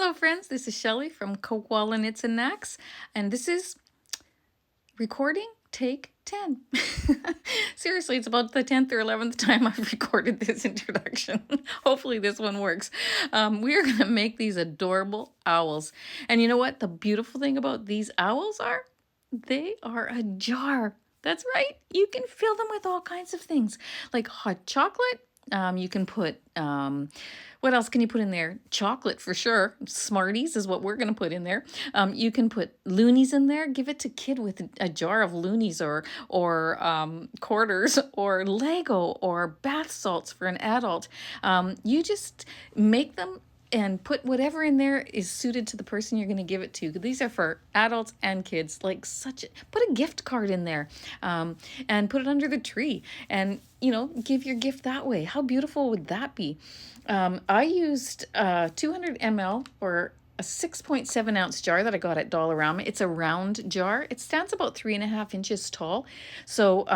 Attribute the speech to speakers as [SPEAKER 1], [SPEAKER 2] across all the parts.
[SPEAKER 1] Hello friends, this is Shelley from Koala Knits and Knacks, and this is recording take 10. Seriously, it's about the 10th or 11th time I've recorded this introduction. Hopefully this one works. We are going to make these adorable owls. And you know what the beautiful thing about these owls are? They are a jar. That's right. You can fill them with all kinds of things, like hot chocolate. You can put, what else can you put in there? Chocolate for sure. Smarties is what we're going to put in there. You can put loonies in there. Give it to kid with a jar of loonies or quarters or Lego or bath salts for an adult. You just make them and put whatever in there is suited to the person you're going to give it to. These are for adults and kids. Like put a gift card in there, and put it under the tree, and give your gift that way. How beautiful would that be? I used 200 ml or a 6.7 ounce jar that I got at Dollarama. It's a round jar. It stands about 3.5 inches tall. So,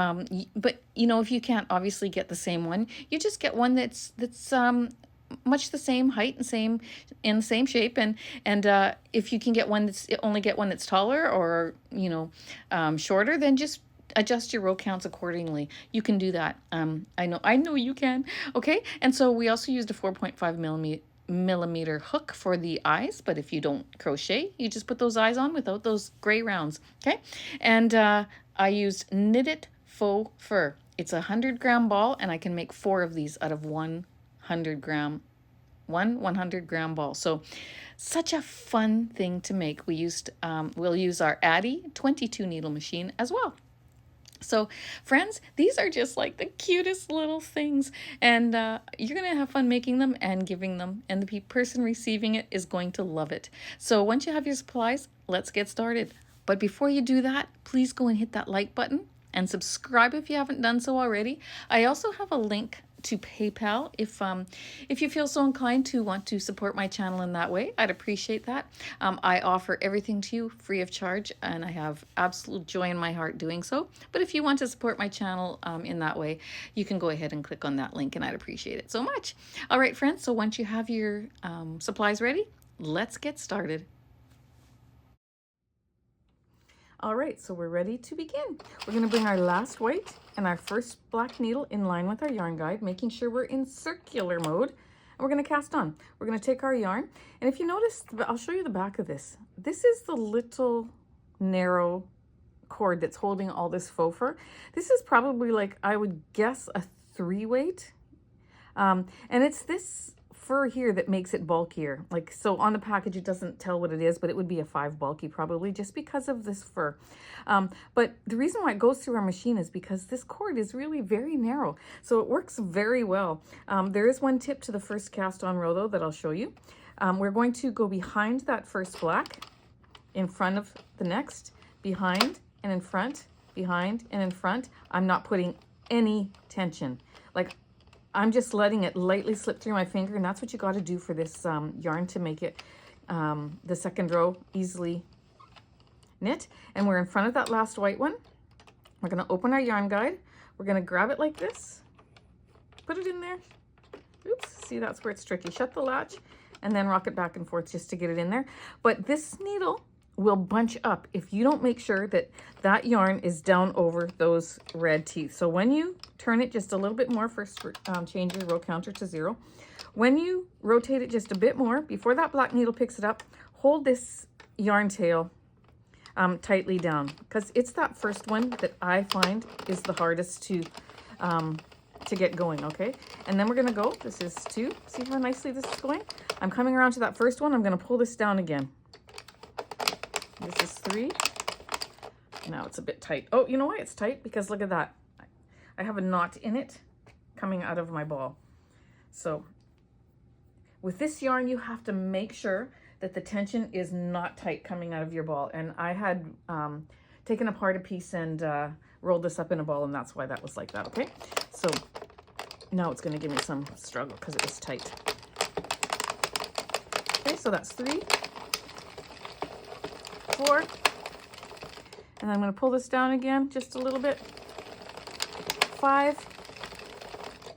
[SPEAKER 1] but if you can't obviously get the same one, you just get one that's much the same height and in the same shape, and if you can get one that's taller or shorter, then just adjust your row counts accordingly. You can do that. I know you can. Okay, and so we also used a 4.5 millimeter hook for the eyes, but if you don't crochet, you just put those eyes on without those gray rounds. Okay, and I used knitted faux fur. It's a 100-gram ball, and I can make 4 of these out of 100-gram ball. So such a fun thing to make. We'll use our Addi 22 needle machine as well. So friends, these are just like the cutest little things, and you're going to have fun making them and giving them, and the person receiving it is going to love it. So once you have your supplies, let's get started. But before you do that, please go and hit that like button and subscribe if you haven't done so already. I also have a link to PayPal if you feel so inclined to want to support my channel in that way. I'd appreciate that. I offer everything to you free of charge, and I have absolute joy in my heart doing so. But if you want to support my channel in that way, you can go ahead and click on that link, and I'd appreciate it so much. All right, friends, so once you have your supplies ready, let's get started. All right, so we're ready to begin. We're going to bring our last white and our first black needle in line with our yarn guide, making sure we're in circular mode. And we're going to cast on. We're going to take our yarn, and if you notice, I'll show you the back of this. This is the little narrow cord that's holding all this faux fur. This is probably, like, I would guess a 3 weight. And it's this fur here that makes it bulkier. Like, so on the package it doesn't tell what it is, but it would be a 5 bulky probably, just because of this fur. But the reason why it goes through our machine is because this cord is really very narrow, so it works very well. There is one tip to the first cast on row though that I'll show you. We're going to go behind that first black, in front of the next, behind and in front, behind and in front. I'm not putting any tension. Like, I'm just letting it lightly slip through my finger, and that's what you got to do for this yarn to make it the second row easily knit. And we're in front of that last white one. We're going to open our yarn guide. We're going to grab it like this, put it in there. Oops, see, that's where it's tricky. Shut the latch and then rock it back and forth just to get it in there. But this needle will bunch up if you don't make sure that that yarn is down over those red teeth. So when you turn it just a little bit more, first change your row counter to 0. When you rotate it just a bit more, before that black needle picks it up, hold this yarn tail tightly down, because it's that first one that I find is the hardest to get going. Okay, and then we're going to go, this is 2, see how nicely this is going? I'm coming around to that first one. I'm going to pull this down again. This is 3. Now it's a bit tight. Oh, you know why it's tight? Because look at that. I have a knot in it coming out of my ball. So with this yarn, you have to make sure that the tension is not tight coming out of your ball. And I had taken apart a piece and rolled this up in a ball, and that's why that was like that. Okay, so now it's going to give me some struggle because it was tight. Okay, so that's 3, 4, and I'm going to pull this down again just a little bit, 5,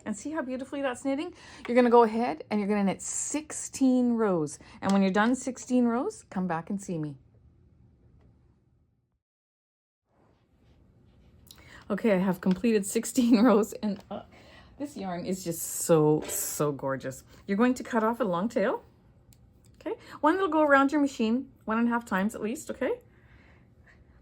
[SPEAKER 1] and see how beautifully that's knitting? You're going to go ahead and you're going to knit 16 rows. And when you're done 16 rows, come back and see me. Okay, I have completed 16 rows and this yarn is just so gorgeous. You're going to cut off a long tail. Okay, one that'll go around your machine 1.5 times at least, okay?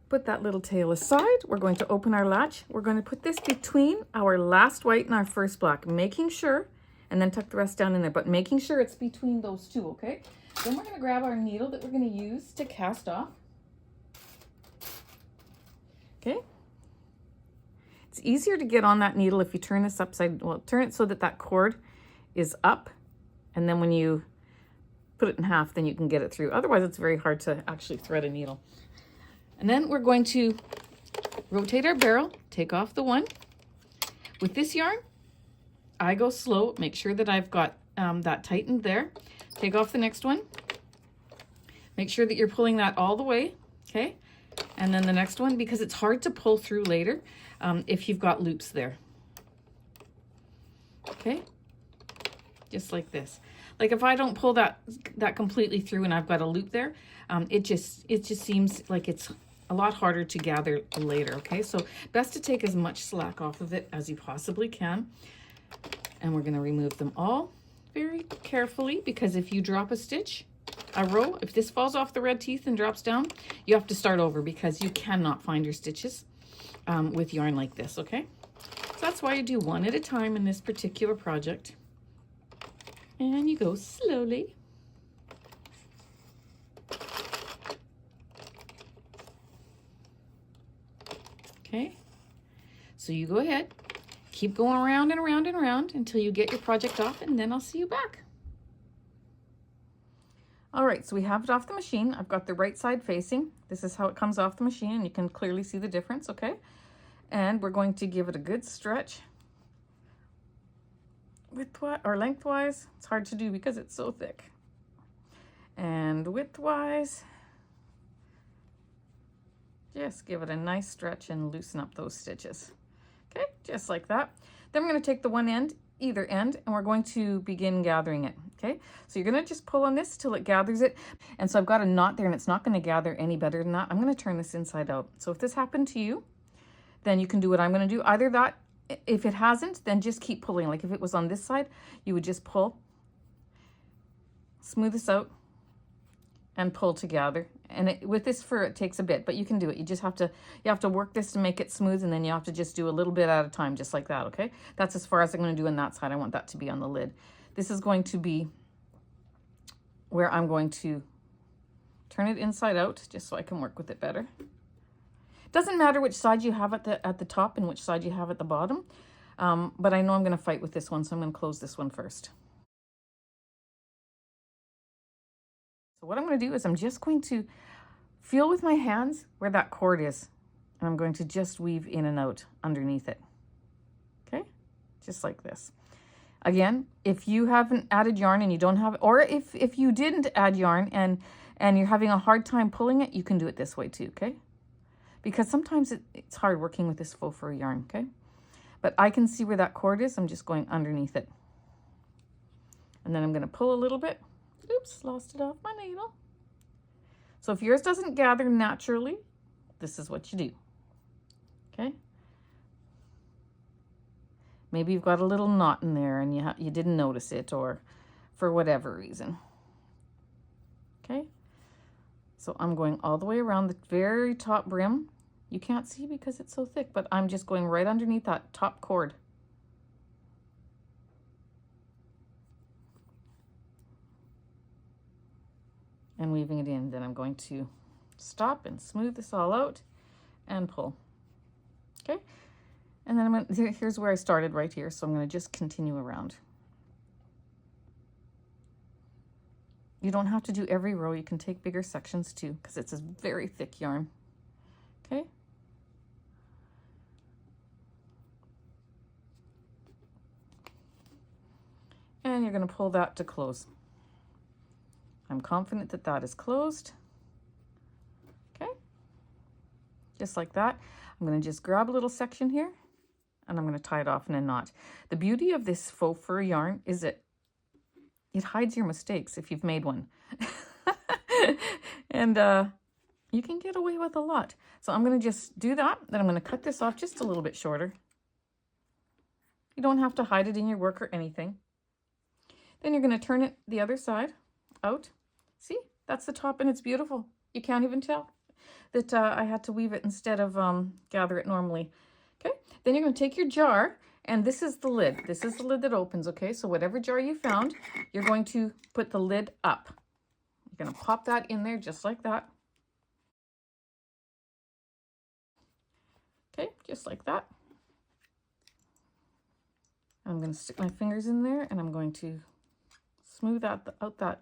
[SPEAKER 1] Put that little tail aside. We're going to open our latch. We're going to put this between our last white and our first black, making sure, and then tuck the rest down in there, but making sure it's between those two, okay? Then we're going to grab our needle that we're going to use to cast off. Okay? It's easier to get on that needle if you turn this upside, well, turn it so that that cord is up, and then when you put it in half, then you can get it through. Otherwise, it's very hard to actually thread a needle. And then we're going to rotate our barrel, take off the one. With this yarn, I go slow, make sure that I've got that tightened there. Take off the next one. Make sure that you're pulling that all the way, okay? And then the next one, because it's hard to pull through later if you've got loops there. Okay? Just like this. Like if I don't pull that completely through and I've got a loop there, it just seems like it's a lot harder to gather later, okay? So best to take as much slack off of it as you possibly can. And we're going to remove them all very carefully, because if you drop a stitch, a row, if this falls off the red teeth and drops down, you have to start over because you cannot find your stitches with yarn like this, okay? So that's why you do one at a time in this particular project. And you go slowly. Okay, so you go ahead, keep going around and around and around until you get your project off, and then I'll see you back. All right, so we have it off the machine. I've got the right side facing. This is how it comes off the machine, and you can clearly see the difference, okay? And we're going to give it a good stretch. Widthwise or lengthwise, it's hard to do because it's so thick. And widthwise, just give it a nice stretch and loosen up those stitches. Okay, just like that. Then we're going to take the one end, either end, and we're going to begin gathering it. Okay, so you're going to just pull on this till it gathers it. And so I've got a knot there and it's not going to gather any better than that. I'm going to turn this inside out. So if this happened to you, then you can do what I'm going to do. Either that, if it hasn't, then just keep pulling. Like if it was on this side, you would just pull, smooth this out, and pull to gather. And with this fur, it takes a bit, but you can do it. You just have to work this to make it smooth, and then you have to just do a little bit at a time, just like that, okay? That's as far as I'm going to do on that side. I want that to be on the lid. This is going to be where I'm going to turn it inside out, just so I can work with it better. Doesn't matter which side you have at the top and which side you have at the bottom, but I know I'm going to fight with this one, so I'm going to close this one first. So what I'm going to do is I'm just going to feel with my hands where that cord is, and I'm going to just weave in and out underneath it. Okay, just like this. Again, if you haven't added yarn and you don't have, or if you didn't add yarn and you're having a hard time pulling it, you can do it this way too, okay? Because sometimes it's hard working with this faux fur yarn, okay? But I can see where that cord is. I'm just going underneath it. And then I'm going to pull a little bit. Oops, lost it off my needle. So if yours doesn't gather naturally, this is what you do, okay? Maybe you've got a little knot in there and you didn't notice it, or for whatever reason, okay? So I'm going all the way around the very top brim. You can't see because it's so thick, but I'm just going right underneath that top cord. And weaving it in. Then I'm going to stop and smooth this all out and pull. Okay? And then I'm going to, here's where I started right here, so I'm going to just continue around. You don't have to do every row. You can take bigger sections too, because it's a very thick yarn. Okay? And you're going to pull that to close. I'm confident that that is closed. Okay? Just like that. I'm going to just grab a little section here, and I'm going to tie it off in a knot. The beauty of this faux fur yarn is that it hides your mistakes if you've made one. And you can get away with a lot. So I'm going to just do that. Then I'm going to cut this off just a little bit shorter. You don't have to hide it in your work or anything. Then you're going to turn it the other side out. See, that's the top and it's beautiful. You can't even tell that I had to weave it instead of gather it normally. Okay, then you're going to take your jar, and this is the lid. This is the lid that opens, okay? So whatever jar you found, you're going to put the lid up. You're going to pop that in there just like that. Okay, just like that. I'm going to stick my fingers in there, and I'm going to smooth out that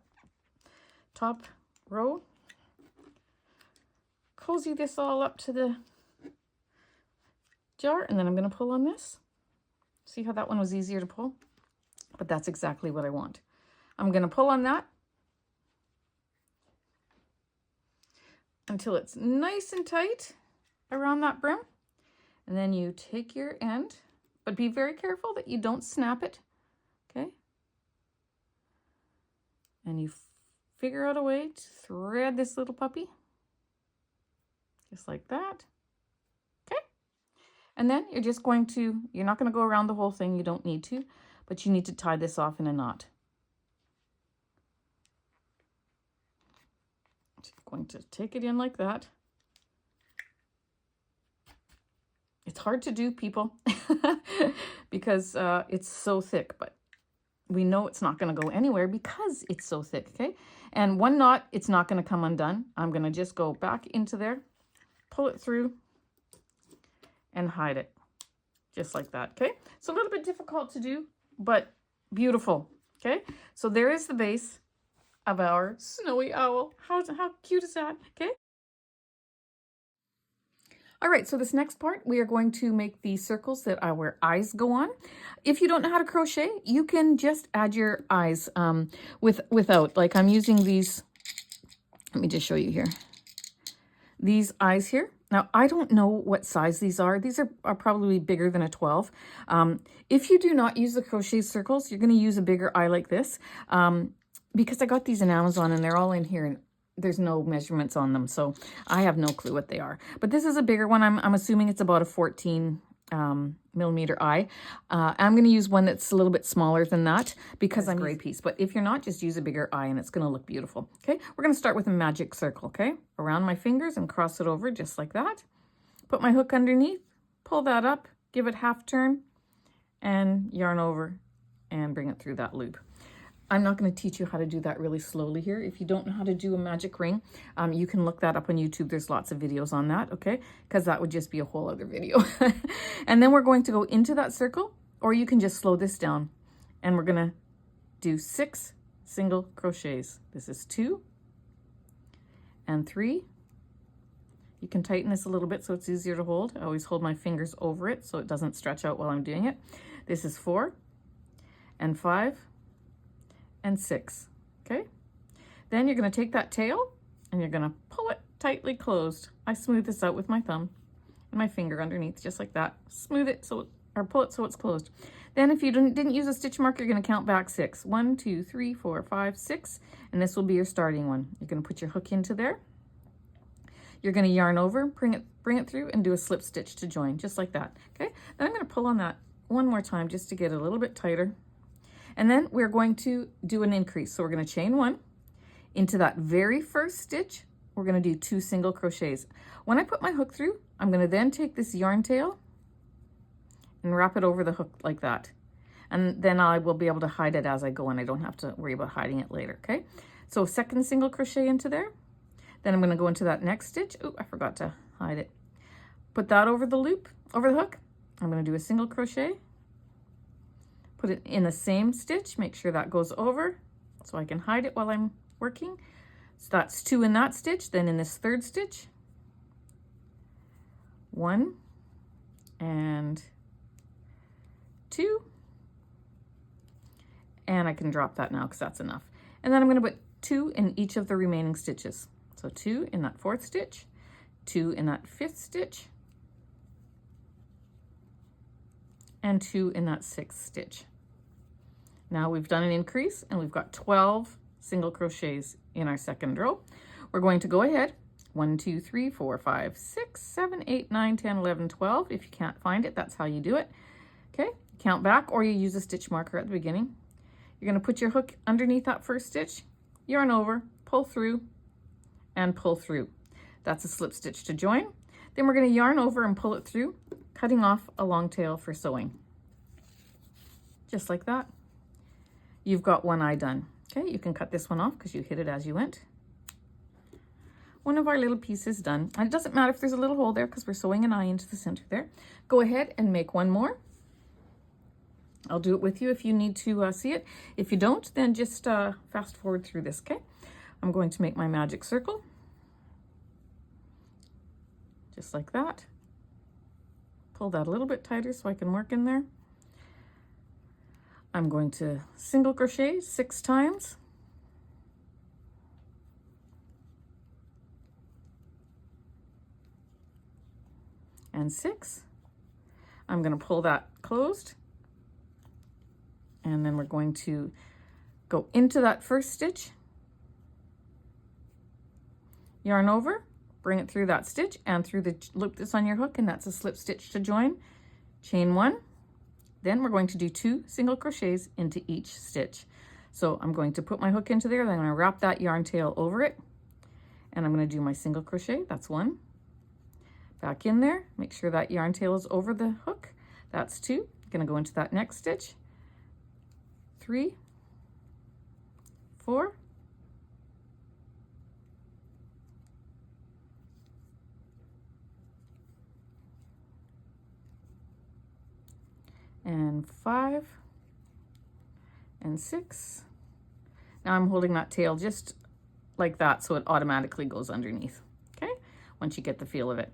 [SPEAKER 1] top row. Cozy this all up to the jar, and then I'm going to pull on this. See how that one was easier to pull? But that's exactly what I want. I'm going to pull on that until it's nice and tight around that brim. And then you take your end, but be very careful that you don't snap it, okay? And you figure out a way to thread this little puppy, just like that, okay? And then you're just going to, you're not going to go around the whole thing, you don't need to, but you need to tie this off in a knot. So you're going to take it in like that. It's hard to do, people, because it's so thick, but we know it's not going to go anywhere because it's so thick, okay? And one knot, it's not going to come undone. I'm going to just go back into there, pull it through, and hide it, just like that, okay? It's a little bit difficult to do, but beautiful, okay? So there is the base of our snowy owl. How cute is that, okay? All right, so this next part, we are going to make the circles that our eyes go on. If you don't know how to crochet, you can just add your eyes without, like I'm using these, let me just show you here. These eyes here. Now, I don't know what size these are. These are probably bigger than a 12. If you do not use the crochet circles, you're gonna use a bigger eye like this because I got these in Amazon and they're all in here and there's no measurements on them, so I have no clue what they are. But this is a bigger one. I'm assuming it's about a 14 millimeter eye. I'm going to use one that's a little bit smaller than that because I'm gray piece. But if you're not, just use a bigger eye and it's going to look beautiful. Okay, we're going to start with a magic circle. Okay, around my fingers and cross it over just like that. Put my hook underneath, pull that up, give it half turn, and yarn over and bring it through that loop. I'm not going to teach you how to do that really slowly here. If you don't know how to do a magic ring, you can look that up on YouTube. There's lots of videos on that, okay? Because that would just be a whole other video. And then we're going to go into that circle, or you can just slow this down. And we're going to do 6 single crochets. This is 2 and 3. You can tighten this a little bit so it's easier to hold. I always hold my fingers over it so it doesn't stretch out while I'm doing it. This is 4 and 5. And 6, okay? Then you're going to take that tail and you're going to pull it tightly closed. I smooth this out with my thumb and my finger underneath, just like that. Smooth it or pull it so it's closed. Then if you didn't use a stitch mark, you're going to count back 6. 1, 2, 3, 4, 5, 6, and this will be your starting one. You're going to put your hook into there. You're going to yarn over, bring it through, and do a slip stitch to join, just like that, okay? Then I'm going to pull on that one more time just to get it a little bit tighter. And then we're going to do an increase. So we're going to chain 1 into that very first stitch. We're going to do 2 single crochets. When I put my hook through, I'm going to then take this yarn tail and wrap it over the hook like that. And then I will be able to hide it as I go and I don't have to worry about hiding it later, okay? So second single crochet into there. Then I'm going to go into that next stitch. Oh, I forgot to hide it. Put that over the loop, over the hook. I'm going to do a single crochet. Put it in the same stitch, make sure that goes over so I can hide it while I'm working. So that's 2 in that stitch. Then in this third stitch, 1 and 2. And I can drop that now because that's enough. And then I'm going to put 2 in each of the remaining stitches. So 2 in that 4th stitch, 2 in that 5th stitch, and 2 in that 6th stitch. Now we've done an increase and we've got 12 single crochets in our second row. We're going to go ahead, 1, 2, 3, 4, 5, 6, 7, 8, 9, 10, 11, 12. If you can't find it, that's how you do it. Okay, count back, or you use a stitch marker at the beginning. You're going to put your hook underneath that first stitch, yarn over, pull through, and pull through. That's a slip stitch to join. Then we're going to yarn over and pull it through, cutting off a long tail for sewing. Just like that. You've got one eye done. Okay, you can cut this one off because you hit it as you went. One of our little pieces done. And it doesn't matter if there's a little hole there because we're sewing an eye into the center there. Go ahead and make one more. I'll do it with you if you need to see it. If you don't, then just fast forward through this, okay? I'm going to make my magic circle. Just like that. Pull that a little bit tighter so I can work in there. I'm going to single crochet 6 times. And 6. I'm going to pull that closed. And then we're going to go into that first stitch, yarn over, bring it through that stitch and through the loop that's on your hook, and that's a slip stitch to join. Chain 1. Then we're going to do 2 single crochets into each stitch. So I'm going to put my hook into there, then I'm going to wrap that yarn tail over it, and I'm going to do my single crochet. That's 1. Back in there, make sure that yarn tail is over the hook. That's 2. I'm going to go into that next stitch. 3, 4, and 5, and 6. Now I'm holding that tail just like that so it automatically goes underneath, okay? Once you get the feel of it.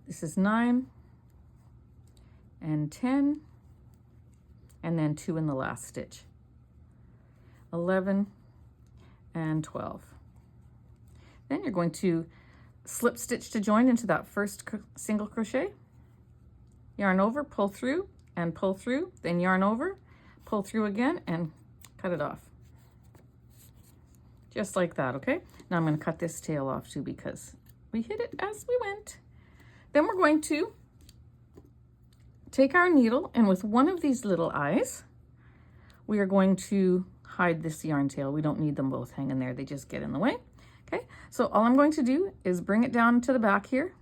[SPEAKER 1] This is 9 and 10, and then 2 in the last stitch. 11 and 12. Then you're going to slip stitch to join into that first single crochet, yarn over, pull through, and pull through, then yarn over, pull through again, and cut it off. Just like that, okay? Now I'm going to cut this tail off too because we hit it as we went. Then we're going to take our needle, and with one of these little eyes, we are going to hide this yarn tail. We don't need them both hanging there. They just get in the way. Okay, so all I'm going to do is bring it down to the back here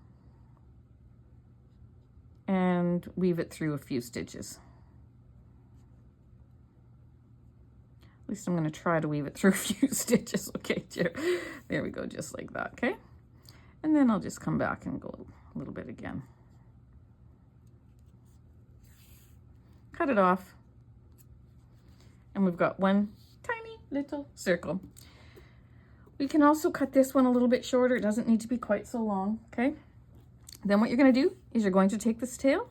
[SPEAKER 1] and weave it through a few stitches. At least I'm going to try to weave it through a few stitches. Okay, there we go, just like that, okay? And then I'll just come back and go a little bit again. Cut it off. And we've got one tiny little circle. We can also cut this one a little bit shorter. It doesn't need to be quite so long, okay? Then what you're going to do is you're going to take this tail.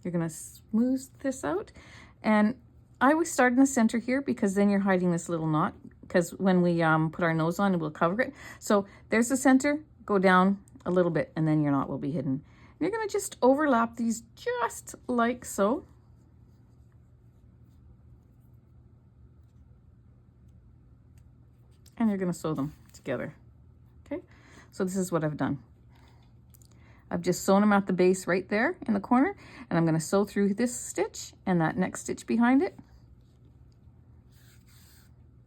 [SPEAKER 1] You're going to smooth this out. And I always start in the center here because then you're hiding this little knot, because when we put our nose on, it will cover it. So there's the center, go down a little bit, and then your knot will be hidden. And you're going to just overlap these just like so. And you're going to sew them together. Okay, so this is what I've done. I've just sewn them at the base right there in the corner, and I'm going to sew through this stitch and that next stitch behind it.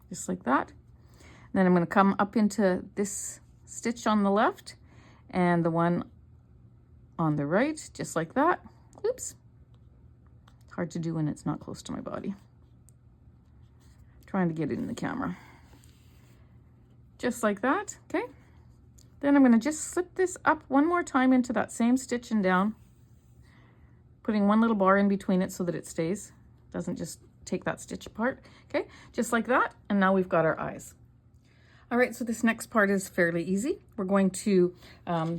[SPEAKER 1] Just like that. And then I'm going to come up into this stitch on the left and the one on the right, just like that. Oops. It's hard to do when it's not close to my body. Trying to get it in the camera. Just like that, okay? Then I'm going to just slip this up one more time into that same stitch and down, putting one little bar in between it so that it stays, doesn't just take that stitch apart, okay? Just like that, and now we've got our eyes. All right, so this next part is fairly easy. We're going to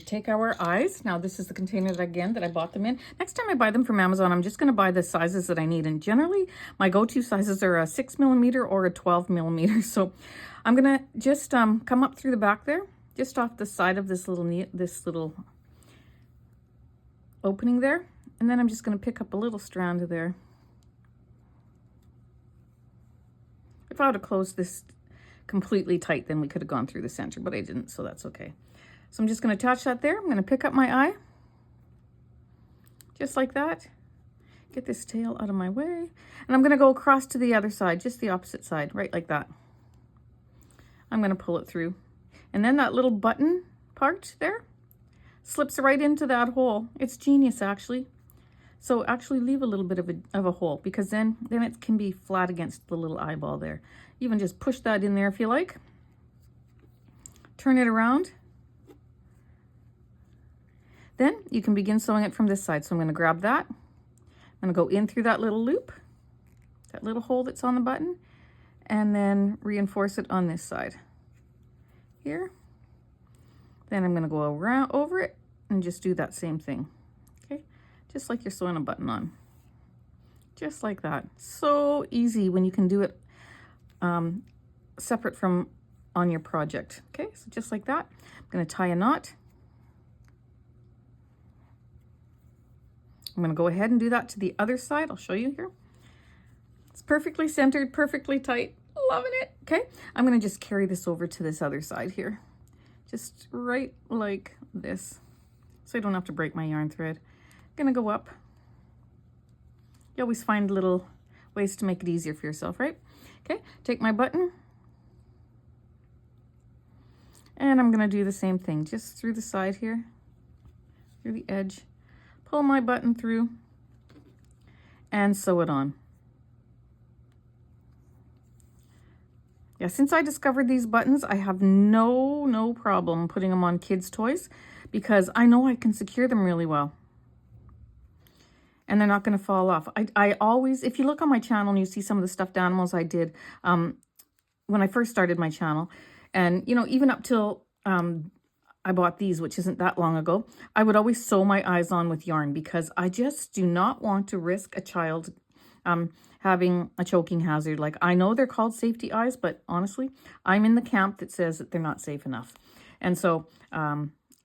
[SPEAKER 1] take our eyes. Now this is the container that I bought them in. Next time I buy them from Amazon, I'm just going to buy the sizes that I need, and generally my go-to sizes are a 6mm or a 12mm. So I'm going to just come up through the back there, just off the side of this little opening there. And then I'm just going to pick up a little strand of there. If I would have closed this completely tight, then we could have gone through the center, but I didn't, so that's okay. So I'm just going to attach that there. I'm going to pick up my eye, just like that. Get this tail out of my way. And I'm going to go across to the other side, just the opposite side, right like that. I'm going to pull it through. And then that little button part there slips right into that hole. It's genius, actually. So actually leave a little bit of a hole, because then it can be flat against the little eyeball there. You can just push that in there if you like. Turn it around. Then you can begin sewing it from this side. So I'm going to grab that. I'm going to go in through that little loop, that little hole that's on the button, and then reinforce it on this side here. Then I'm going to go around over it and just do that same thing. Okay, just like you're sewing a button on, just like that. So easy when you can do it separate from on your project. Okay, so just like that. I'm going to tie a knot. I'm going to go ahead and do that to the other side. I'll show you here. It's perfectly centered, perfectly tight. Loving it. Okay, I'm going to just carry this over to this other side here. Just right like this, so I don't have to break my yarn thread. I'm going to go up. You always find little ways to make it easier for yourself, right? Okay, take my button. And I'm going to do the same thing, just through the side here, through the edge. Pull my button through and sew it on. Yeah, since I discovered these buttons, I have no problem putting them on kids' toys, because I know I can secure them really well. And they're not going to fall off. I always, if you look on my channel and you see some of the stuffed animals I did when I first started my channel, and you know, even up till I bought these, which isn't that long ago, I would always sew my eyes on with yarn, because I just do not want to risk a child having a choking hazard. Like, I know they're called safety eyes, but honestly, I'm in the camp that says that they're not safe enough. And so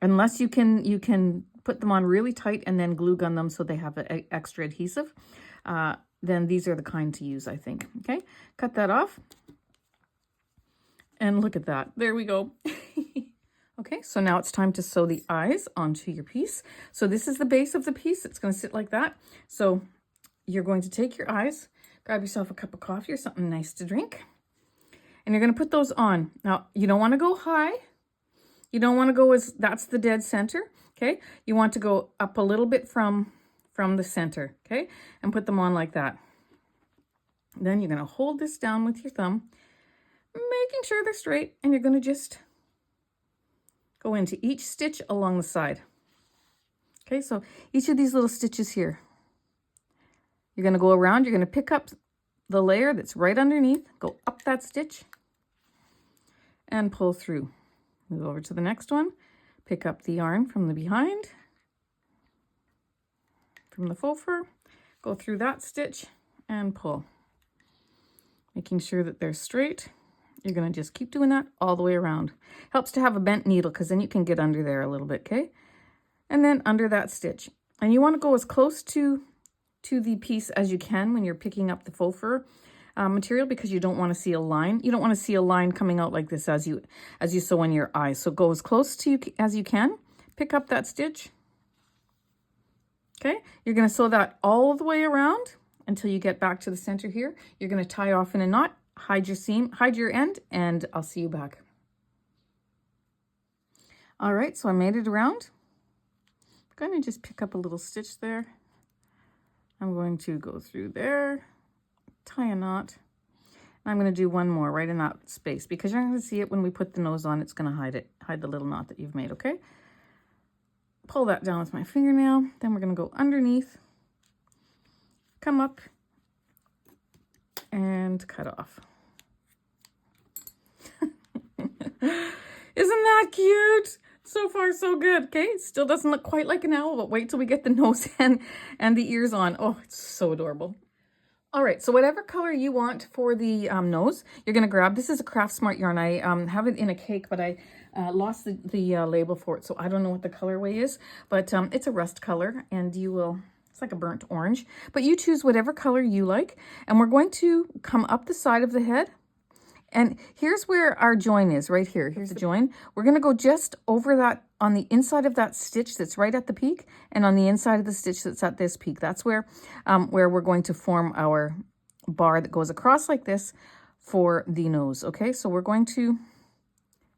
[SPEAKER 1] unless you can put them on really tight and then glue gun them so they have extra adhesive, then these are the kind to use, I think. Okay, cut that off. And look at that. There we go. Okay, so now it's time to sew the eyes onto your piece. So this is the base of the piece. It's going to sit like that. So you're going to take your eyes, grab yourself a cup of coffee or something nice to drink, and you're going to put those on. Now, you don't want to go high. You don't want to go that's the dead center, okay? You want to go up a little bit from the center, okay? And put them on like that. Then you're going to hold this down with your thumb, making sure they're straight, and you're going to just go into each stitch along the side. Okay, so each of these little stitches here, you're going to go around, you're going to pick up the layer that's right underneath, go up that stitch, and pull through. Move over to the next one, pick up the yarn from the behind, from the faux fur, go through that stitch, and pull. Making sure that they're straight. You're going to just keep doing that all the way around. Helps to have a bent needle, because then you can get under there a little bit, okay? And then under that stitch. And you want to go as close to the piece as you can when you're picking up the faux fur material, because you don't want to see a line. You don't want to see a line coming out like this as you sew in your eyes. So go as close to you as you can. Pick up that stitch. Okay? You're going to sew that all the way around until you get back to the center here. You're going to tie off in a knot. Hide your seam, hide your end, and I'll see you back. All right, so I made it around. I'm going to just pick up a little stitch there. I'm going to go through there, tie a knot. I'm going to do one more right in that space, because you're going to see it when we put the nose on. It's going to hide the little knot that you've made, okay? Pull that down with my fingernail. Then we're going to go underneath, come up, and cut off. Isn't that cute? So far, so good. Okay, it still doesn't look quite like an owl, but wait till we get the nose and the ears on. Oh, it's so adorable. All right, so whatever color you want for the nose, you're going to grab. This is a Craft Smart yarn. I have it in a cake, but I lost the label for it, so I don't know what the colorway is. But it's a rust color, and you will, it's like a burnt orange. But you choose whatever color you like, and we're going to come up the side of the head. And here's where our join is, right here. Here's the join. We're going to go just over that, on the inside of that stitch that's right at the peak, and on the inside of the stitch that's at this peak. That's where we're going to form our bar that goes across like this for the nose. Okay, so we're going to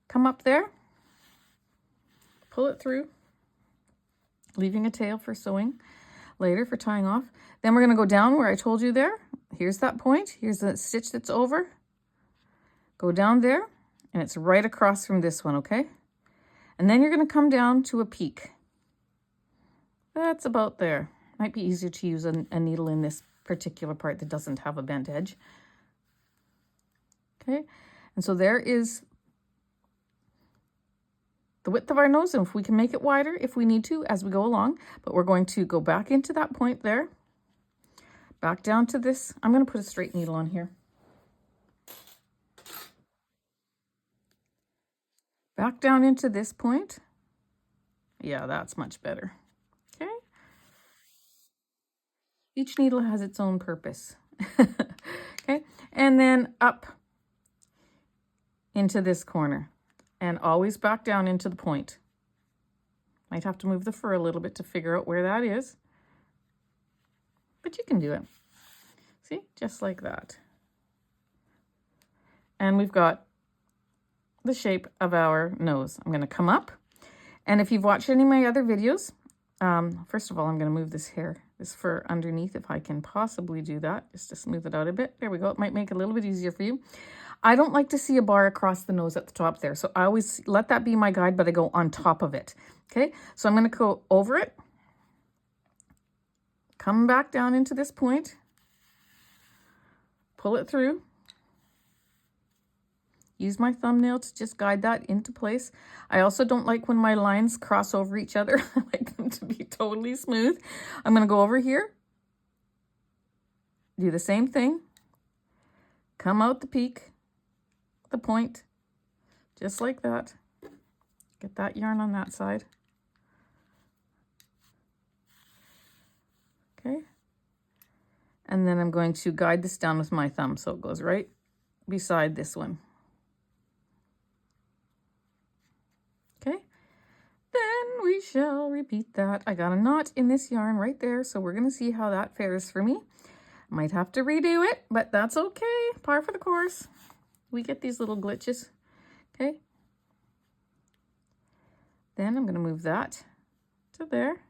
[SPEAKER 1] come up there, pull it through, leaving a tail for sewing later, for tying off. Then we're going to go down where I told you there. Here's that point. Here's the stitch that's over. Go down there, and it's right across from this one, okay? And then you're going to come down to a peak. That's about there. Might be easier to use a needle in this particular part that doesn't have a bent edge. Okay, and so there is the width of our nose, and if we can make it wider if we need to as we go along, but we're going to go back into that point there, back down to this. I'm going to put a straight needle on here. Back down into this point. Yeah, that's much better. Okay. Each needle has its own purpose. Okay. And then up into this corner, and always back down into the point. Might have to move the fur a little bit to figure out where that is, but you can do it. See, just like that. And we've got the shape of our nose. I'm going to come up, and if you've watched any of my other videos, first of all, I'm going to move this fur underneath if I can possibly do that, just to smooth it out a bit. There we go. It might make it a little bit easier for you. I don't like to see a bar across the nose at the top there, so I always let that be my guide, but I go on top of it. Okay, so I'm going to go over it, come back down into this point, pull it through. Use my thumbnail to just guide that into place. I also don't like when my lines cross over each other. I like them to be totally smooth. I'm going to go over here, do the same thing, come out the peak, the point, just like that. Get that yarn on that side. Okay. And then I'm going to guide this down with my thumb so it goes right beside this one. Okay, then we shall repeat that. I got a knot in this yarn right there, so we're going to see how that fares for me. Might have to redo it, but that's okay. Par for the course. We get these little glitches. Okay. Then I'm going to move that to there.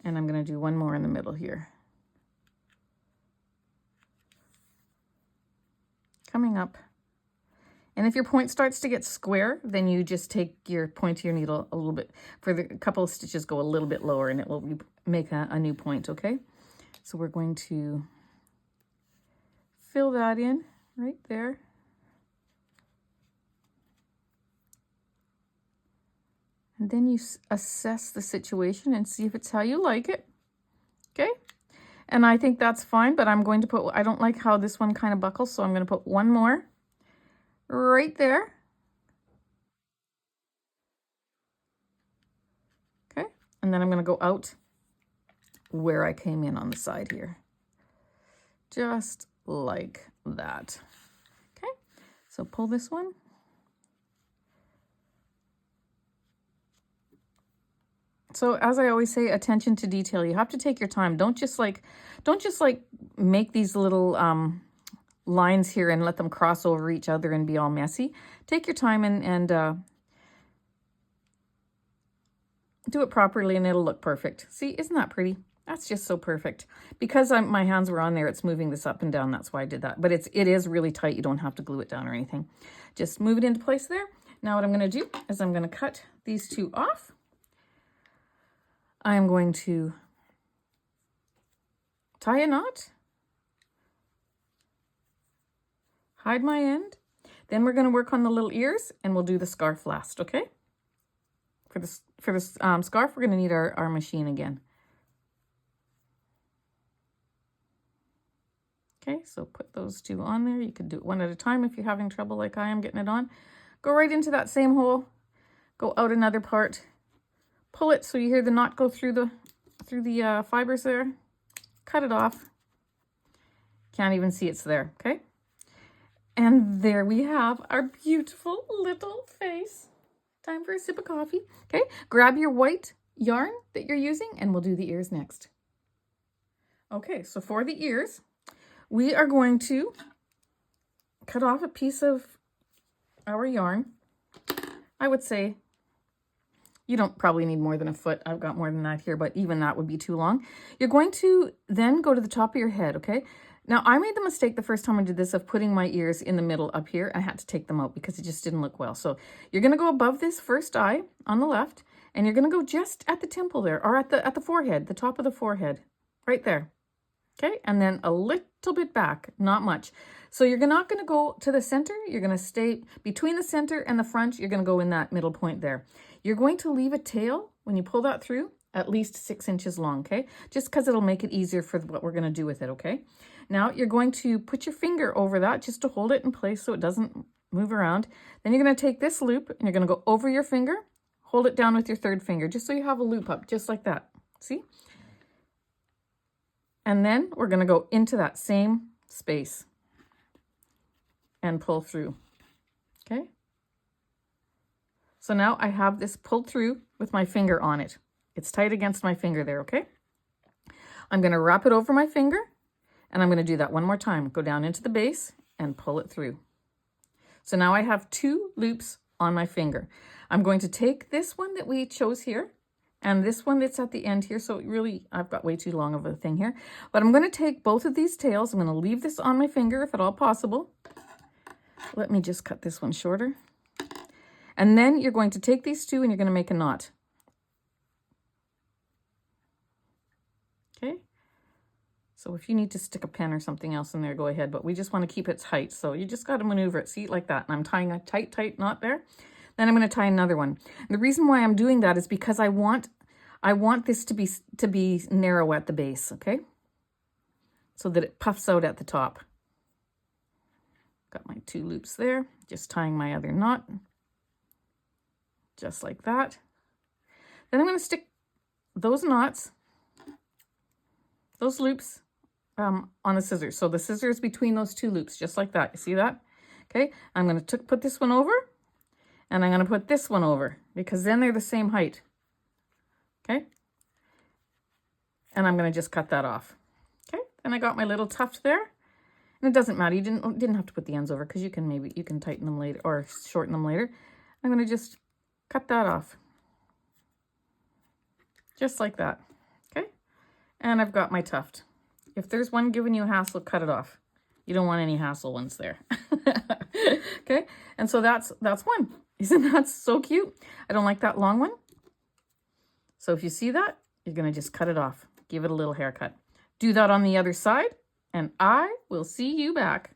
[SPEAKER 1] And I'm going to do one more in the middle here. Coming up. And if your point starts to get square, then you just take your point of your needle a little bit, for the couple of stitches, go a little bit lower, and it will make a new point, okay? So we're going to fill that in right there. And then you assess the situation and see if it's how you like it, okay? And I think that's fine, but I'm going to put, I don't like how this one kind of buckles, so I'm going to put one more right there. Okay, and then I'm going to go out where I came in on the side here. Just like that. Okay, so pull this one. So as I always say, attention to detail. You have to take your time. Don't just like make these little lines here and let them cross over each other and be all messy. Take your time and do it properly, and it'll look perfect. See, isn't that pretty? That's just so perfect. Because my hands were on there, it's moving this up and down. That's why I did that. But it is really tight. You don't have to glue it down or anything. Just move it into place there. Now what I'm going to do is I'm going to cut these two off. I'm going to tie a knot, hide my end, then we're going to work on the little ears, and we'll do the scarf last, okay? For this scarf, we're going to need our machine again. Okay, so put those two on there. You could do it one at a time if you're having trouble like I am getting it on. Go right into that same hole, go out another part, pull it so you hear the knot go through the fibers there, cut it off. Can't even see it's there, okay? And there we have our beautiful little face. Time for a sip of coffee. Okay, grab your white yarn that you're using and we'll do the ears next. Okay, so for the ears, we are going to cut off a piece of our yarn. I would say you don't probably need more than a foot. I've got more than that here, but even that would be too long. You're going to then go to the top of your head, okay? Now, I made the mistake the first time I did this of putting my ears in the middle up here. I had to take them out because it just didn't look well. So you're going to go above this first eye on the left, and you're going to go just at the temple there, or at the forehead, the top of the forehead, right there. Okay, and then a little bit back, not much. So you're not going to go to the center. You're going to stay between the center and the front. You're going to go in that middle point there. You're going to leave a tail when you pull that through at least 6 inches long, okay? Just because it'll make it easier for what we're going to do with it, okay? Now you're going to put your finger over that just to hold it in place so it doesn't move around. Then you're going to take this loop and you're going to go over your finger, hold it down with your third finger, just so you have a loop up, just like that. See? And then we're going to go into that same space and pull through, okay? So now I have this pulled through with my finger on it. It's tight against my finger there, okay? I'm going to wrap it over my finger, and I'm going to do that one more time. Go down into the base and pull it through. So now I have 2 loops on my finger. I'm going to take this one that we chose here, and this one that's at the end here. So really, I've got way too long of a thing here. But I'm going to take both of these tails. I'm going to leave this on my finger if at all possible. Let me just cut this one shorter. And then you're going to take these 2 and you're going to make a knot. Okay, so if you need to stick a pen or something else in there, go ahead, but we just want to keep it tight. So you just got to maneuver it, see, like that. And I'm tying a tight knot there. Then I'm going to tie another one. And the reason why I'm doing that is because I want this to be narrow at the base, okay? So that it puffs out at the top. Got my 2 loops there, just tying my other knot. Just like that. Then I'm going to stick those knots, those loops on the scissors. So the scissors between those 2 loops, just like that. You see that? Okay, I'm going to put this one over, and I'm going to put this one over, because then they're the same height. Okay? And I'm going to just cut that off. Okay, and I got my little tuft there. And it doesn't matter. You didn't have to put the ends over, because you can tighten them later or shorten them later. I'm going to just cut that off. Just like that. Okay? And I've got my tuft. If there's one giving you a hassle, cut it off. You don't want any hassle ones there. Okay? And so that's one. Isn't that so cute? I don't like that long one. So if you see that, you're going to just cut it off. Give it a little haircut. Do that on the other side, and I will see you back.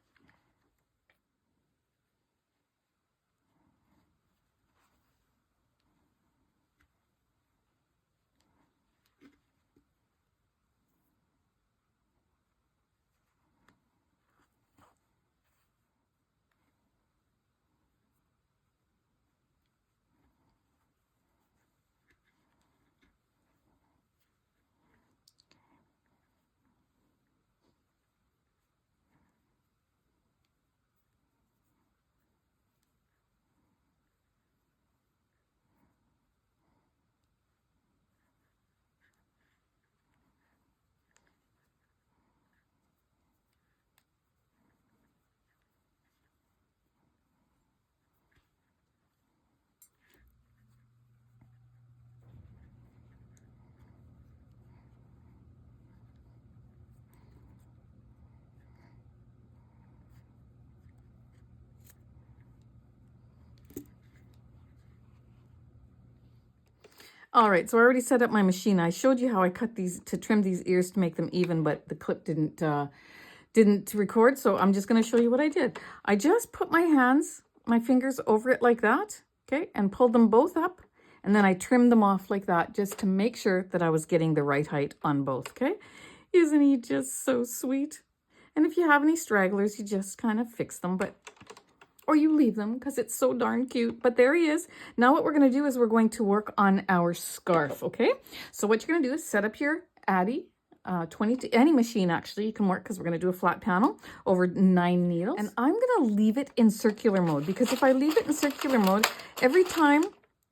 [SPEAKER 1] All right, so I already set up my machine. I showed you how I cut these to trim these ears to make them even, but the clip didn't record, so I'm just going to show you what I did. I just put my fingers over it like that, okay, and pulled them both up, and then I trimmed them off like that just to make sure that I was getting the right height on both, okay? Isn't he just so sweet? And if you have any stragglers, you just kind of fix them, or you leave them because it's so darn cute. But there he is. Now what we're going to do is we're going to work on our scarf, okay? So what you're going to do is set up your Addi 22, any machine actually you can work, because we're going to do a flat panel over 9 needles. And I'm going to leave it in circular mode, because if I leave it in circular mode, every time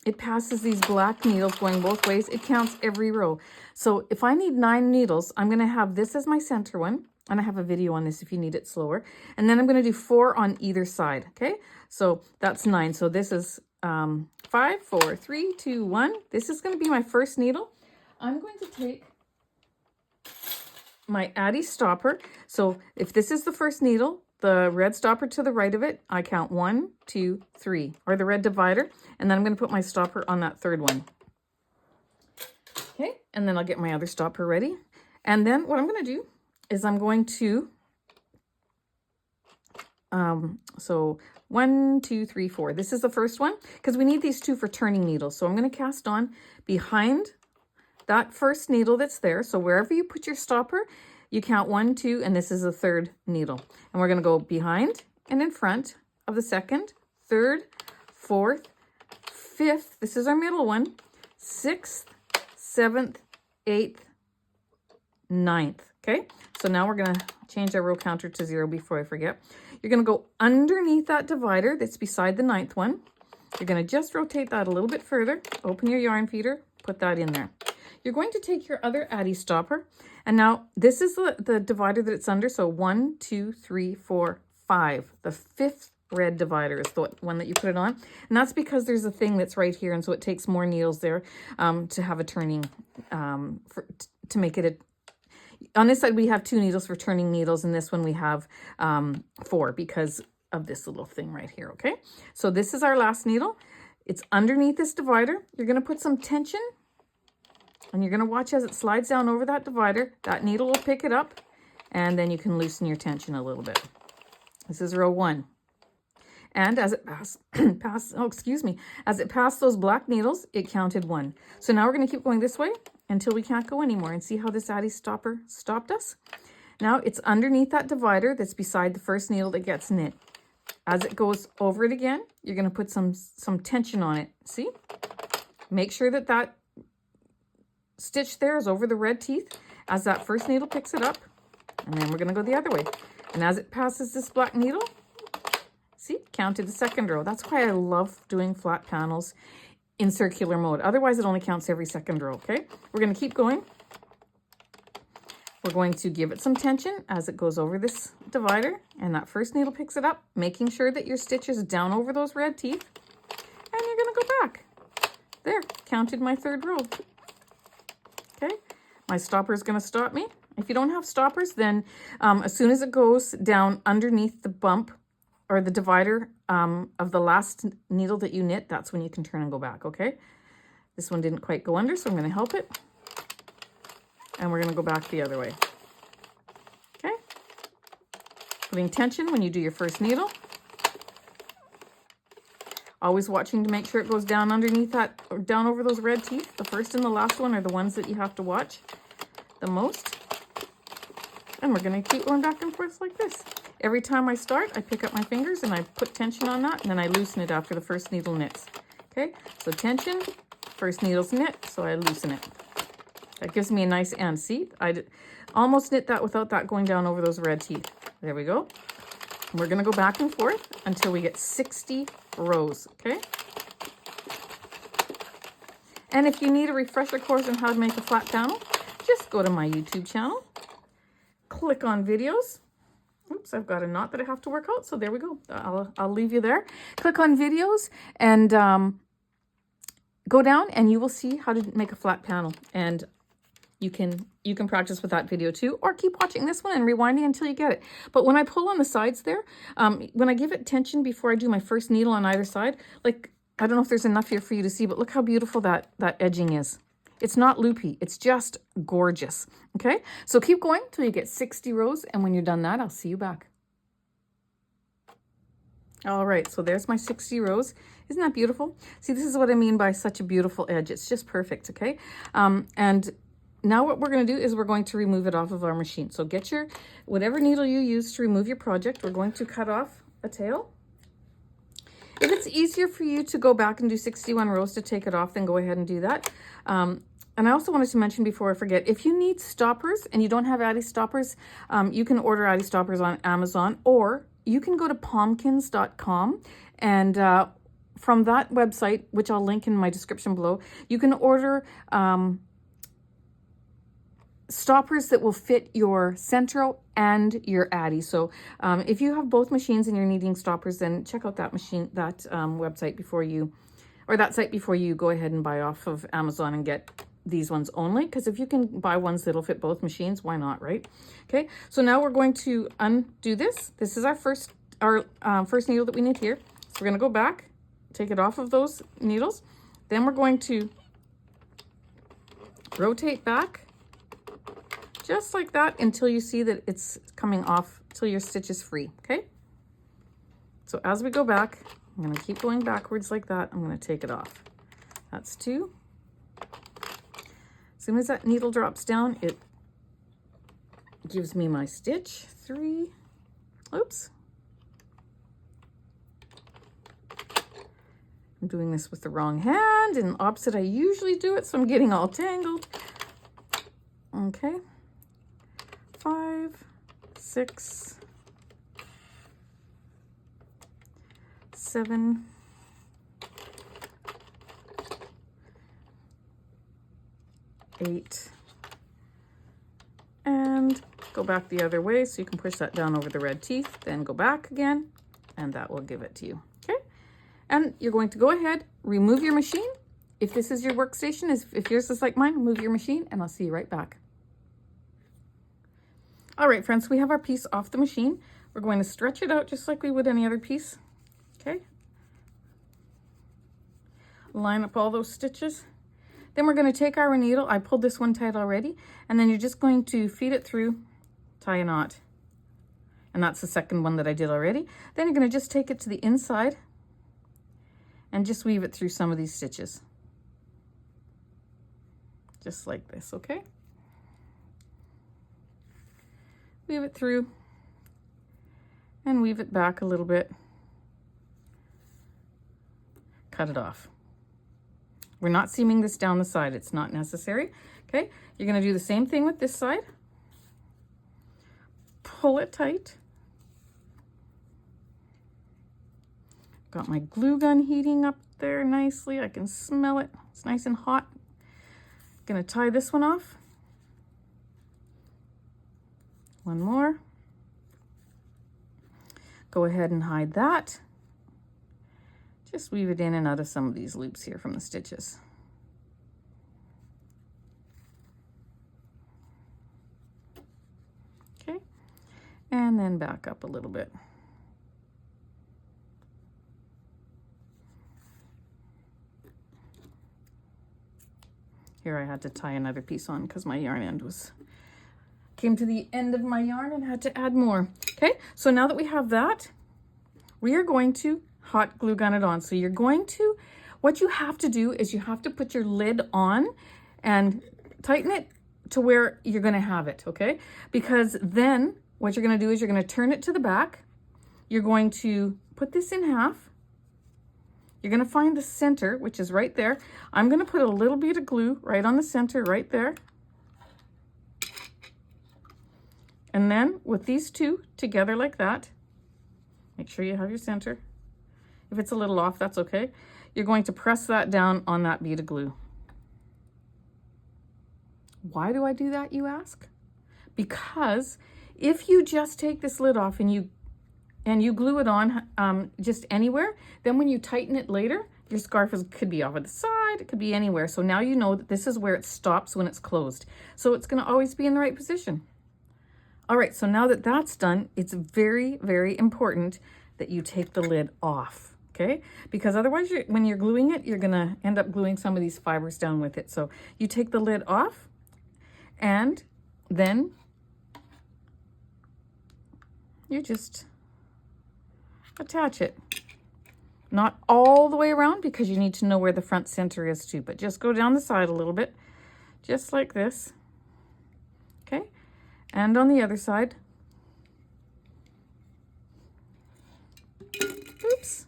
[SPEAKER 1] it passes these black needles going both ways, it counts every row. So if I need 9 needles, I'm going to have this as my center one. And I have a video on this if you need it slower. And then I'm going to do 4 on either side, okay? So that's 9. So this is 5, 4, 3, 2, 1. This is going to be my first needle. I'm going to take my Addi stopper. So if this is the first needle, the red stopper to the right of it, I count 1, 2, 3, or the red divider. And then I'm going to put my stopper on that third one. Okay, and then I'll get my other stopper ready. And then what I'm going to do is I'm going to, so 1, 2, 3, 4. This is the first one, because we need these 2 for turning needles. So I'm going to cast on behind that first needle that's there. So wherever you put your stopper, you count 1, 2, and this is the third needle. And we're going to go behind and in front of the second, third, fourth, fifth. This is our middle one, 6th, 7th, 8th, 9th. Okay, so now we're going to change our row counter to 0 before I forget. You're going to go underneath that divider that's beside the 9th one. You're going to just rotate that a little bit further. Open your yarn feeder, put that in there. You're going to take your other Addi stopper, and now this is the divider that it's under. So 1, 2, 3, 4, 5. The 5th red divider is the one that you put it on. And that's because there's a thing that's right here, and so it takes more needles there to have a turning, to make it a... On this side, we have 2 needles for turning needles, and this one we have 4 because of this little thing right here, okay? So this is our last needle. It's underneath this divider. You're going to put some tension, and you're going to watch as it slides down over that divider. That needle will pick it up, and then you can loosen your tension a little bit. This is row 1. And as it as it passed those black needles, it counted 1. So now we're going to keep going this way until we can't go anymore. And see how this Addi stopper stopped us? Now it's underneath that divider that's beside the first needle that gets knit. As it goes over it again, you're going to put some tension on it. See? Make sure that that stitch there is over the red teeth as that first needle picks it up. And then we're going to go the other way. And as it passes this black needle, see, counted the second row. That's why I love doing flat panels in circular mode. Otherwise, it only counts every second row, okay? We're going to keep going. We're going to give it some tension as it goes over this divider, and that first needle picks it up, making sure that your stitch is down over those red teeth, and you're going to go back. There, counted my third row. Okay, my stopper is going to stop me. If you don't have stoppers, then as soon as it goes down underneath the bump, or the divider of the last needle that you knit, that's when you can turn and go back, okay? This one didn't quite go under, so I'm going to help it. And we're going to go back the other way. Okay? Putting tension when you do your first needle. Always watching to make sure it goes down underneath that, or down over those red teeth. The first and the last one are the ones that you have to watch the most. And we're going to keep going back and forth like this. Every time I start, I pick up my fingers and I put tension on that, and then I loosen it after the first needle knits. Okay, so tension, first needle's knit, so I loosen it. That gives me a nice end. See, I almost knit that without that going down over those red teeth. There we go. We're going to go back and forth until we get 60 rows, okay? And if you need a refresher course on how to make a flat panel, just go to my YouTube channel, click on videos. Oops, I've got a knot that I have to work out, so there we go. I'll leave you there. Click on videos and go down, and you will see how to make a flat panel. And you can practice with that video too, or keep watching this one and rewinding until you get it. But when I pull on the sides there, when I give it tension before I do my first needle on either side, like, I don't know if there's enough here for you to see, but look how beautiful that edging is. It's not loopy. It's just gorgeous. Okay, so keep going till you get 60 rows, and when you're done that, I'll see you back. All right, so there's my 60 rows. Isn't that beautiful? See, this is what I mean by such a beautiful edge. It's just perfect, okay? And now what we're going to do is we're going to remove it off of our machine. So get your, whatever needle you use to remove your project, we're going to cut off a tail. If it's easier for you to go back and do 61 rows to take it off, then go ahead and do that. And I also wanted to mention before I forget, if you need stoppers and you don't have Addi stoppers, you can order Addi stoppers on Amazon, or you can go to pomkins.com, and from that website, which I'll link in my description below, you can order stoppers that will fit your Centro and your Addi. So if you have both machines and you're needing stoppers, then check out that machine, that website before you, or that site before you go ahead and buy off of Amazon and get these ones only, because if you can buy ones that'll fit both machines, why not, right? Okay, so now we're going to undo this. This is our first needle that we need here. So we're going to go back, take it off of those needles. Then we're going to rotate back just like that until you see that it's coming off, till your stitch is free, okay? So as we go back, I'm going to keep going backwards like that. I'm going to take it off. That's 2. As soon as that needle drops down, it gives me my stitch. 3. Oops. I'm doing this with the wrong hand and opposite I usually do it, so I'm getting all tangled. Okay. 5, 6, 7, 8, and go back the other way so you can push that down over the red teeth, then go back again, and that will give it to you. Okay, and you're going to go ahead, remove your machine. If this is your workstation, if yours is like mine, remove your machine, and I'll see you right back. All right, friends, we have our piece off the machine. We're going to stretch it out just like we would any other piece. Okay, line up all those stitches. Then we're going to take our needle. I pulled this one tight already, and then you're just going to feed it through, tie a knot. And that's the second one that I did already. Then you're going to just take it to the inside and just weave it through some of these stitches. Just like this, okay? Weave it through and weave it back a little bit. Cut it off. We're not seaming this down the side. It's not necessary. Okay, you're going to do the same thing with this side. Pull it tight. Got my glue gun heating up there nicely. I can smell it. It's nice and hot. Going to tie this one off. One more. Go ahead and hide that. Just weave it in and out of some of these loops here from the stitches. Okay, and then back up a little bit. Here I had to tie another piece on because my yarn end came to the end of my yarn and had to add more. Okay, so now that we have that, we are going to hot glue gun it on. So you're going to, what you have to do is you have to put your lid on and tighten it to where you're going to have it, okay? Because then what you're going to do is you're going to turn it to the back. You're going to put this in half. You're going to find the center, which is right there. I'm going to put a little bit of glue right on the center, right there. And then with these two together like that, make sure you have your center. If it's a little off, that's okay. You're going to press that down on that bead of glue. Why do I do that, you ask? Because if you just take this lid off and you glue it on just anywhere, then when you tighten it later, your scarf could be off at the side, it could be anywhere. So now you know that this is where it stops when it's closed. So it's going to always be in the right position. All right, so now that that's done, it's very, very important that you take the lid off. Okay, because otherwise when you're gluing it, you're gonna end up gluing some of these fibers down with it. So you take the lid off and then you just attach it. Not all the way around because you need to know where the front center is too, but just go down the side a little bit, just like this. And on the other side. Oops.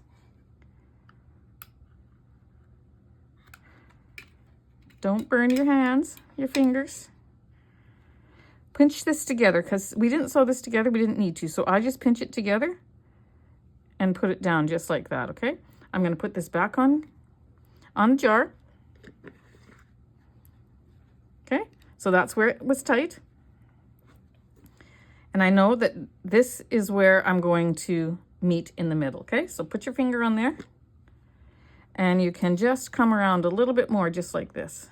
[SPEAKER 1] Don't burn your hands, your fingers. Pinch this together because we didn't sew this together. We didn't need to. So I just pinch it together and put it down just like that, okay? I'm going to put this back on the jar. Okay, so that's where it was tight. And I know that this is where I'm going to meet in the middle, okay? So put your finger on there. And you can just come around a little bit more, just like this.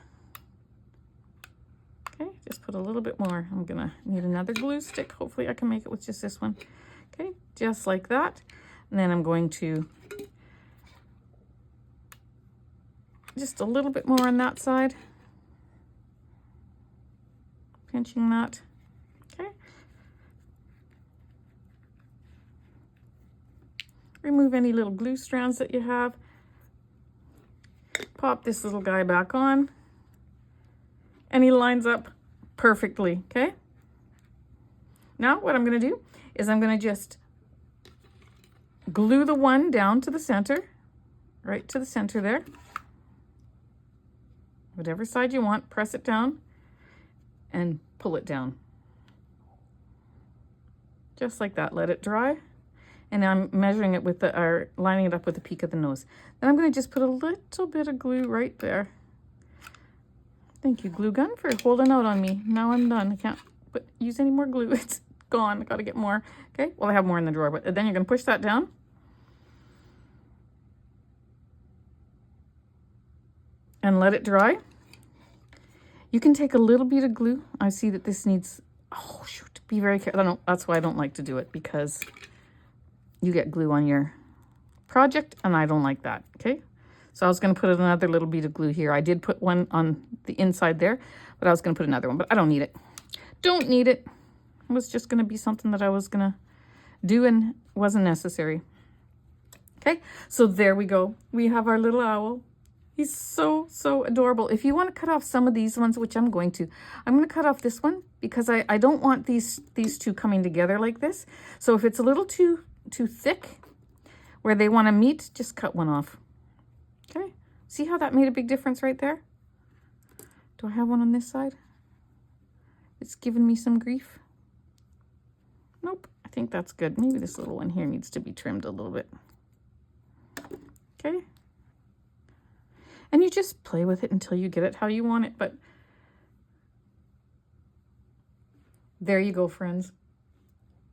[SPEAKER 1] Okay, just put a little bit more. I'm gonna need another glue stick. Hopefully I can make it with just this one. Okay, just like that. And then I'm going to just a little bit more on that side. Pinching that. Okay. Remove any little glue strands that you have. Pop this little guy back on. And he lines up perfectly, okay? Now what I'm gonna do is I'm gonna just glue the one down to the center, right to the center there. Whatever side you want, press it down and pull it down. Just like that, let it dry. And I'm measuring it with the, or lining it up with the peak of the nose. Then I'm gonna just put a little bit of glue right there. Thank you, glue gun, for holding out on me. Now I'm done. I can't use any more glue. It's gone. I gotta get more. Okay, well, I have more in the drawer, but then you're gonna push that down. And let it dry. You can take a little bit of glue. I see that this needs, oh shoot, be very careful. I don't, that's why I don't like to do it, because you get glue on your project and I don't like that, okay? So I was gonna put another little bit of glue here. I did put one on the inside there, but I was gonna put another one, but I don't need it. Don't need it. It was just gonna be something that I was gonna do and wasn't necessary. Okay, so there we go. We have our little owl. He's so, so adorable. If you want to cut off some of these ones, which I'm going to cut off this one because I don't want these two coming together like this. So if it's a little too thick where they want to meet, just cut one off. Okay, see how that made a big difference right there? Do I have one on this side? It's giving me some grief. Nope, I think that's good. Maybe this little one here needs to be trimmed a little bit. Okay. And you just play with it until you get it how you want it. But there you go, friends.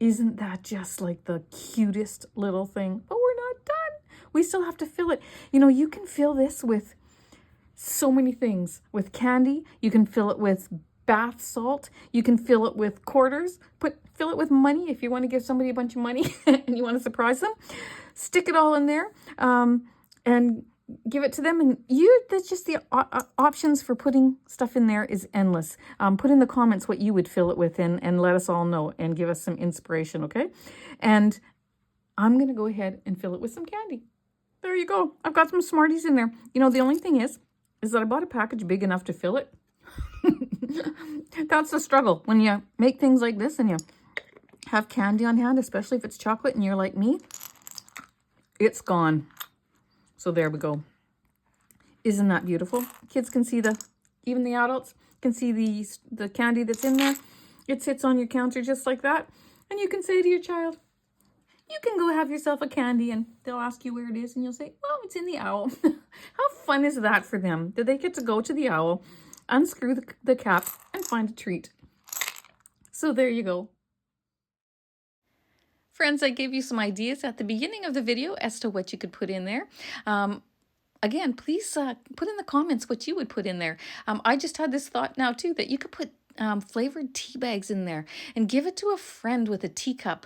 [SPEAKER 1] Isn't that just like the cutest little thing? But we're not done. We still have to fill it. You know, you can fill this with so many things. With candy, you can fill it with bath salt. You can fill it with quarters. Fill it with money if you want to give somebody a bunch of money and you want to surprise them. Stick it all in there and give it to them. And that's just the options for putting stuff in there is endless. Put in the comments what you would fill it with and let us all know and give us some inspiration, okay? And I'm going to go ahead and fill it with some candy. There you go. I've got some Smarties in there. You know, the only thing is that I bought a package big enough to fill it. That's the struggle when you make things like this and you have candy on hand, especially if it's chocolate and you're like me. It's gone. So there we go. Isn't that beautiful? Kids can see even the adults can see the candy that's in there. It sits on your counter just like that. And you can say to your child, you can go have yourself a candy, and they'll ask you where it is and you'll say, well, it's in the owl. How fun is that for them? That they get to go to the owl, unscrew the cap and find a treat. So there you go. Friends, I gave you some ideas at the beginning of the video as to what you could put in there. Again, please put in the comments what you would put in there. I just had this thought now too, that you could put flavored tea bags in there and give it to a friend with a teacup.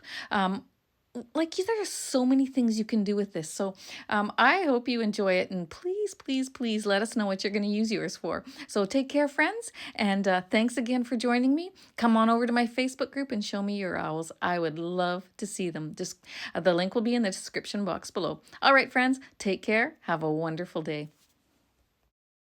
[SPEAKER 1] Like, there are so many things you can do with this. So I hope you enjoy it. And please, please, please let us know what you're going to use yours for. So take care, friends. And thanks again for joining me. Come on over to my Facebook group and show me your owls. I would love to see them. Just the link will be in the description box below. All right, friends, take care. Have a wonderful day.